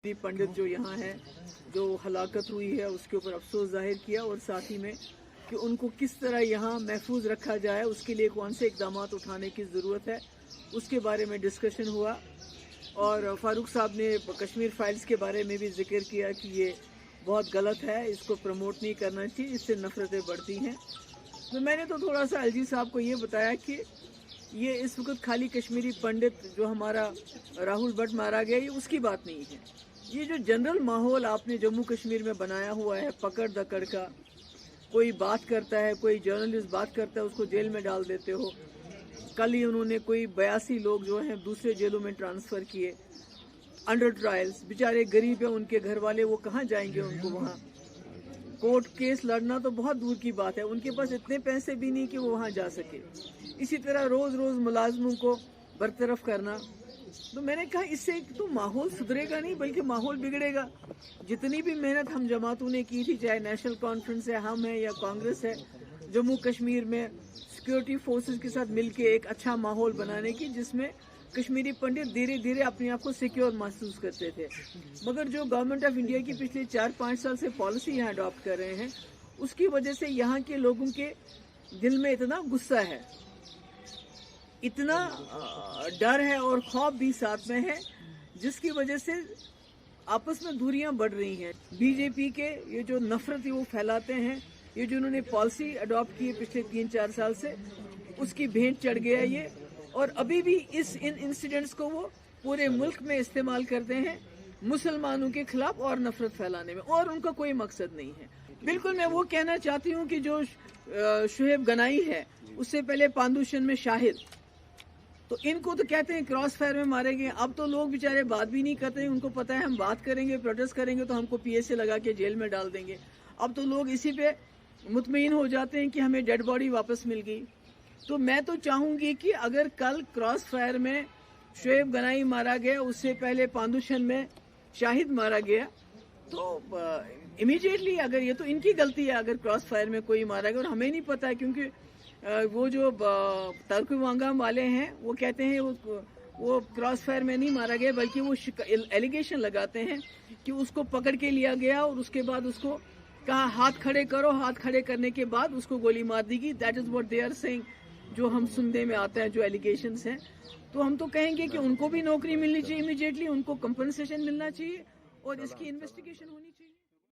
पंडित जो यहाँ है, जो हलाकत हुई है उसके ऊपर अफसोस जाहिर किया और साथ ही में कि उनको किस तरह यहाँ महफूज रखा जाए, उसके लिए कौन से इकदाम उठाने की ज़रूरत है, उसके बारे में डिस्कशन हुआ। और फारूक साहब ने कश्मीर फाइल्स के बारे में भी जिक्र किया कि ये बहुत गलत है, इसको प्रमोट नहीं करना चाहिए, इससे नफरतें बढ़ती हैं। तो मैंने तो थोड़ा सा अलजी साहब को ये बताया कि ये इस वक्त खाली कश्मीरी पंडित जो हमारा राहुल भट्ट मारा गया, ये उसकी बात नहीं है। ये जो जनरल माहौल आपने जम्मू कश्मीर में बनाया हुआ है, पकड़ दकड़ का, कोई बात करता है, कोई जर्नलिस्ट बात करता है, उसको जेल में डाल देते हो। कल ही उन्होंने कोई 82 लोग जो हैं दूसरे जेलों में ट्रांसफ़र किए अंडर ट्रायल्स। बेचारे गरीब है, उनके घर वाले, वो कहाँ जाएंगे उनको वहाँ। कोर्ट केस लड़ना तो बहुत दूर की बात है, उनके पास इतने पैसे भी नहीं कि वो वहाँ जा सके। इसी तरह रोज़ रोज़ मुलाजमों को बरतरफ करना। तो मैंने कहा इससे तो माहौल सुधरेगा नहीं बल्कि माहौल बिगड़ेगा। जितनी भी मेहनत हम जमातों ने की थी, चाहे नेशनल कॉन्फ्रेंस है, हम है या कांग्रेस है, जम्मू कश्मीर में सिक्योरिटी फोर्सेस के साथ मिलके एक अच्छा माहौल बनाने की, जिसमें कश्मीरी पंडित धीरे धीरे अपने आप को सिक्योर महसूस करते थे। मगर जो गवर्नमेंट ऑफ इंडिया की पिछले 4-5 साल से पॉलिसी यहाँ अडॉप्ट कर रहे हैं, उसकी वजह से यहाँ के लोगों के दिल में इतना गुस्सा है, इतना डर है और खौफ भी साथ में है, जिसकी वजह से आपस में दूरियां बढ़ रही हैं। बीजेपी के ये जो नफरत है वो फैलाते हैं, ये जो उन्होंने पॉलिसी अडॉप्ट की है पिछले 3-4 साल से, उसकी भेंट चढ़ गया ये। और अभी भी इन इंसिडेंट्स को वो पूरे मुल्क में इस्तेमाल करते हैं मुसलमानों के खिलाफ और नफरत फैलाने में, और उनका कोई मकसद नहीं है। बिल्कुल मैं वो कहना चाहती हूँ कि जो शुएब गनाई है, उससे पहले पांदुशन में शाहिद, तो इनको तो कहते हैं क्रॉस फायर में मारे गए। अब तो लोग बेचारे बात भी नहीं करते हैं, उनको पता है हम बात करेंगे, प्रोटेस्ट करेंगे तो हमको पीएसए लगा के जेल में डाल देंगे। अब तो लोग इसी पे मुतमईन हो जाते हैं कि हमें डेड बॉडी वापस मिल गई। तो मैं तो चाहूंगी कि अगर कल क्रॉस फायर में शुएब गनाई मारा गया, उससे पहले पांदुशन में शाहिद मारा गया, तो इमीडिएटली, अगर ये तो इनकी गलती है अगर क्रॉस फायर में कोई मारा गया, और हमें नहीं पता है क्योंकि वो जो तर्कवांगा वाले हैं वो कहते हैं वो क्रॉस फायर में नहीं मारा गया, बल्कि वो एलिगेशन लगाते हैं कि उसको पकड़ के लिया गया और उसके बाद उसको कहा हाथ खड़े करो, हाथ खड़े करने के बाद उसको गोली मार दी गई। That is what they are saying, जो हम सुनने में आता है, जो एलिगेशंस हैं। तो हम तो कहेंगे कि उनको भी नौकरी मिलनी चाहिए इमीडिएटली, उनको कंपनसेशन मिलना चाहिए और इसकी इन्वेस्टिगेशन होनी